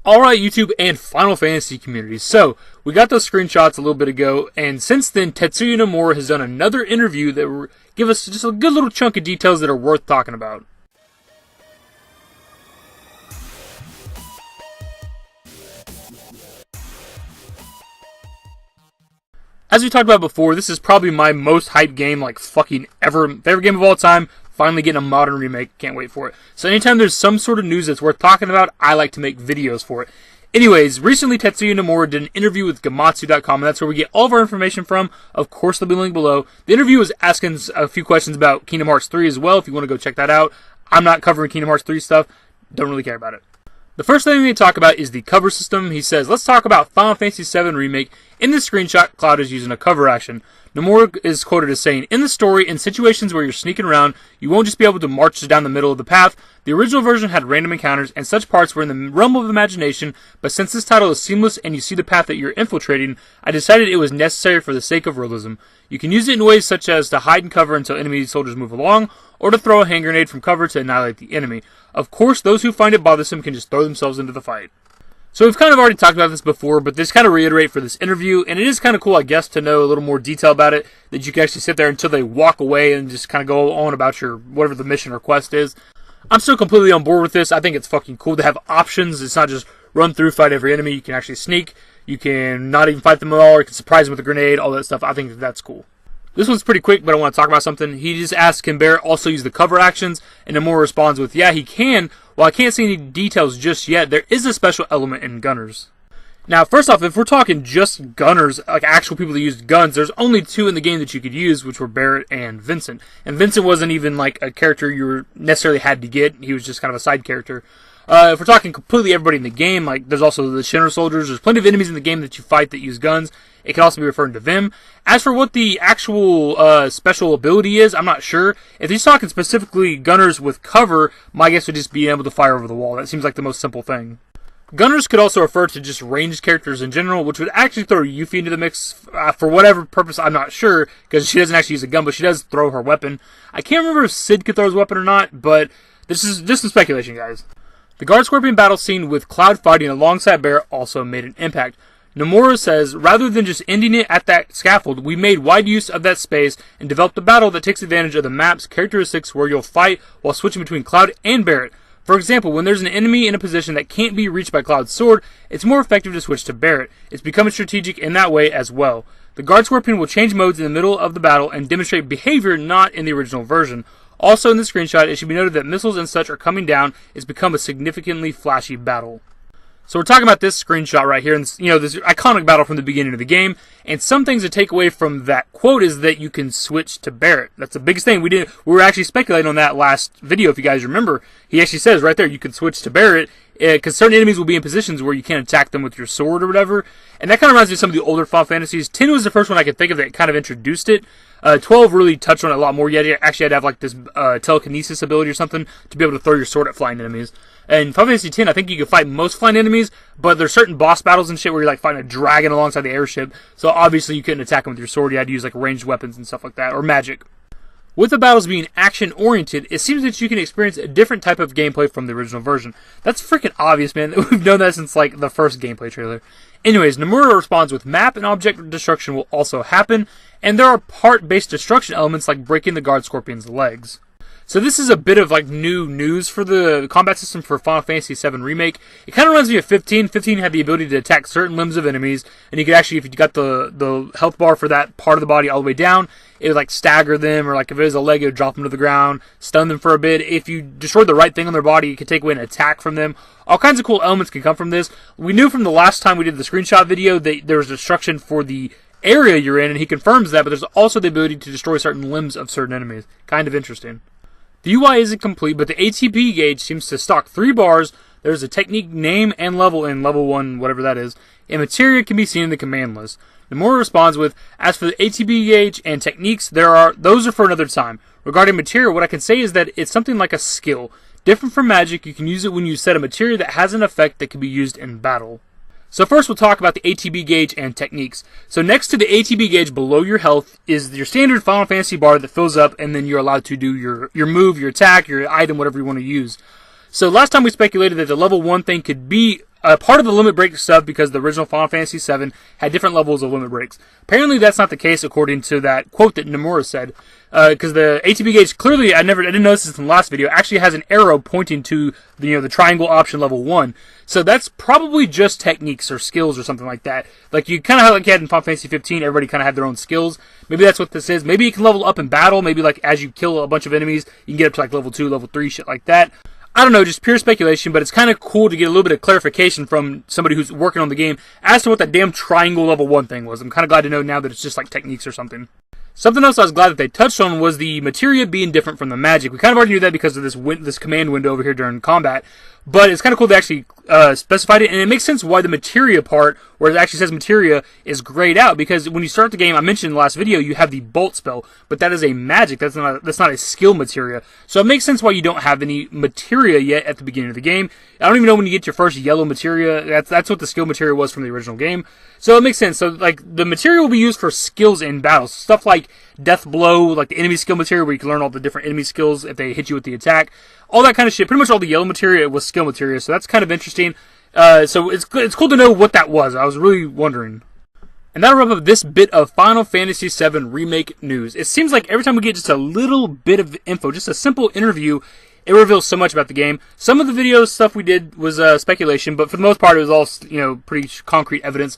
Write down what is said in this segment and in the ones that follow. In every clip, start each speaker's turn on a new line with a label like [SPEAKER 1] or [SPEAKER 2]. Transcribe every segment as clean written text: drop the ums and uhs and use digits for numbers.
[SPEAKER 1] Alright, YouTube and Final Fantasy community. So, we got those screenshots a little bit ago, and since then, Tetsuya Nomura has done another interview that will give us just a good little chunk of details that are worth talking about. As we talked about before, this is probably my most hyped game, like fucking ever, favorite game of all time. Finally getting a modern remake, can't wait for it. So anytime there's some sort of news that's worth talking about, I like to make videos for it. Anyways, recently Tetsuya Nomura did an interview with Gematsu.com, and that's where we get all of our information from. Of course, there'll be a link below. The interview was asking a few questions about Kingdom Hearts 3 as well, if you want to go check that out. I'm not covering Kingdom Hearts 3 stuff, don't really care about it. The first thing we talk about is the cover system. He says, let's talk about Final Fantasy 7 Remake. In this screenshot, Cloud is using a cover action. Nomura is quoted as saying, in the story, in situations where you're sneaking around, you won't just be able to march down the middle of the path. The original version had random encounters, and such parts were in the realm of imagination, but since this title is seamless and you see the path that you're infiltrating, I decided it was necessary for the sake of realism. You can use it in ways such as to hide and cover until enemy soldiers move along, or to throw a hand grenade from cover to annihilate the enemy. Of course, those who find it bothersome can just throw themselves into the fight. So we've kind of already talked about this before, but this kind of reiterate for this interview, and it is kind of cool, I guess, to know a little more detail about it, that you can actually sit there until they walk away and just kind of go on about your, whatever the mission or quest is. I'm still completely on board with this. I think it's fucking cool to have options. It's not just run through, fight every enemy. You can actually sneak. You can not even fight them at all. You can surprise them with a grenade, all that stuff. I think that's cool. This one's pretty quick, but I want to talk about something. He just asked, can Barrett also use the cover actions? And Nomura responds with, yeah, he can. While I can't see any details just yet, there is a special element in Gunners. Now, first off, if we're talking just Gunners, like actual people that used guns, there's only two in the game that you could use, which were Barrett and Vincent. And Vincent wasn't even like a character you necessarily had to get. He was just kind of a side character. If we're talking completely everybody in the game, like there's also the Shinra soldiers, there's plenty of enemies in the game that you fight that use guns. It can also be referring to them. As for what the actual special ability is, I'm not sure. If he's talking specifically Gunners with cover, my guess would just be able to fire over the wall. That seems like the most simple thing. Gunners could also refer to just ranged characters in general, which would actually throw Yuffie into the mix for whatever purpose, I'm not sure, because she doesn't actually use a gun, but she does throw her weapon. I can't remember if Sid could throw his weapon or not, but this is just some speculation, guys. The Guard Scorpion battle scene with Cloud fighting alongside Barrett also made an impact. Nomura says, rather than just ending it at that scaffold, we made wide use of that space and developed a battle that takes advantage of the map's characteristics where you'll fight while switching between Cloud and Barrett. For example, when there's an enemy in a position that can't be reached by Cloud's sword, it's more effective to switch to Barrett. It's becoming strategic in that way as well. The Guard Scorpion will change modes in the middle of the battle and demonstrate behavior not in the original version. Also in the screenshot, it should be noted that missiles and such are coming down. It's become a significantly flashy battle. So we're talking about this screenshot right here, and this iconic battle from the beginning of the game. And some things to take away from that quote is that you can switch to Barrett. That's the biggest thing. We were actually speculating on that last video, if you guys remember. He actually says right there, you can switch to Barrett, because certain enemies will be in positions where you can't attack them with your sword or whatever. And that kind of reminds me of some of the older Final Fantasies. 10 was the first one I could think of that kind of introduced it. 12 really touched on it a lot more. You actually had to have like this telekinesis ability or something to be able to throw your sword at flying enemies. And Final Fantasy X, I think you can fight most flying enemies, but there's certain boss battles and shit where you're like fighting a dragon alongside the airship. So obviously you couldn't attack them with your sword. You had to use like ranged weapons and stuff like that, or magic. With the battles being action-oriented, it seems that you can experience a different type of gameplay from the original version. That's freaking obvious, man. We've known that since like the first gameplay trailer. Anyways, Nomura responds with map and object destruction will also happen, and there are part-based destruction elements like breaking the Guard Scorpion's legs. So this is a bit of like new news for the combat system for Final Fantasy VII Remake. It kind of reminds me of 15. 15 had the ability to attack certain limbs of enemies, and you could actually, if you got the health bar for that part of the body all the way down, it would like stagger them, or like if it was a leg, it would drop them to the ground, stun them for a bit. If you destroyed the right thing on their body, you could take away an attack from them. All kinds of cool elements can come from this. We knew from the last time we did the screenshot video that there was destruction for the area you're in, and he confirms that, but there's also the ability to destroy certain limbs of certain enemies. Kind of interesting. The UI isn't complete, but the ATB gauge seems to stock 3 bars. There's a technique name and level in level 1, whatever that is, and Materia can be seen in the command list. Nomura responds with, as for the ATB gauge and techniques, those are for another time. Regarding Materia, what I can say is that it's something like a skill. Different from magic, you can use it when you set a Materia that has an effect that can be used in battle. So first we'll talk about the ATB gauge and techniques. So next to the ATB gauge below your health is your standard Final Fantasy bar that fills up, and then you're allowed to do your move, your attack, your item, whatever you want to use. So last time we speculated that the level 1 thing could be part of the limit break stuff because the original Final Fantasy VII had different levels of limit breaks. Apparently that's not the case according to that quote that Nomura said. Because the ATB gauge clearly, I didn't notice this in the last video, actually has an arrow pointing to the triangle option level 1. So that's probably just techniques or skills or something like that. Like you kind of like you had in Final Fantasy 15, everybody kind of had their own skills. Maybe that's what this is. Maybe you can level up in battle. Maybe like as you kill a bunch of enemies, you can get up to like level 2, level 3, shit like that. I don't know, just pure speculation, but it's kind of cool to get a little bit of clarification from somebody who's working on the game as to what that damn triangle level 1 thing was. I'm kind of glad to know now that it's just like techniques or something. Something else I was glad that they touched on was the materia being different from the magic. We kind of already knew that because of this command window over here during combat, but it's kind of cool they actually specified it, and it makes sense why the materia part, where it actually says materia, is grayed out, because when you start the game, I mentioned in the last video, you have the bolt spell, but that is a magic, that's not a skill materia, so it makes sense why you don't have any materia yet at the beginning of the game. I don't even know when you get your first yellow materia, that's what the skill materia was from the original game, so it makes sense. So like the materia will be used for skills in battles, stuff like death blow, like the enemy skill materia where you can learn all the different enemy skills if they hit you with the attack, all that kind of shit. Pretty much all the yellow materia was skill materia, so that's kind of interesting. So it's cool to know what that was. I was really wondering. And that'll wrap up this bit of Final Fantasy VII Remake news. It seems like every time we get just a little bit of info, just a simple interview, it reveals so much about the game. Some of the video stuff we did was speculation, but for the most part it was all pretty concrete evidence.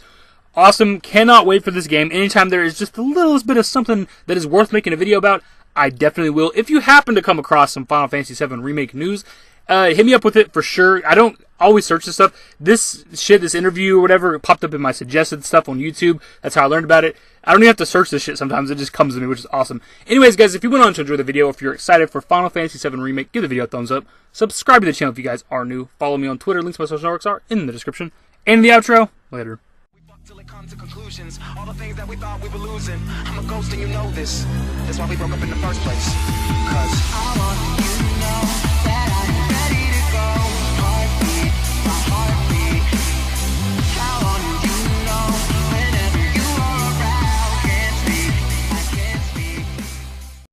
[SPEAKER 1] Awesome. Cannot wait for this game. Anytime there is just the littlest bit of something that is worth making a video about, I definitely will. If you happen to come across some Final Fantasy VII Remake news, hit me up with it for sure. I don't always search this stuff. This interview or whatever, popped up in my suggested stuff on YouTube. That's how I learned about it. I don't even have to search this shit sometimes. It just comes to me, which is awesome. Anyways, guys, if you went on to enjoy the video, if you're excited for Final Fantasy VII Remake, give the video a thumbs up. Subscribe to the channel if you guys are new. Follow me on Twitter. Links to my social networks are in the description. And the outro. Later.
[SPEAKER 2] Till it comes to conclusions, all the things that we thought we were losing. I'm a ghost and you know this. That's why we broke up in the first place. 'Cause I want you to know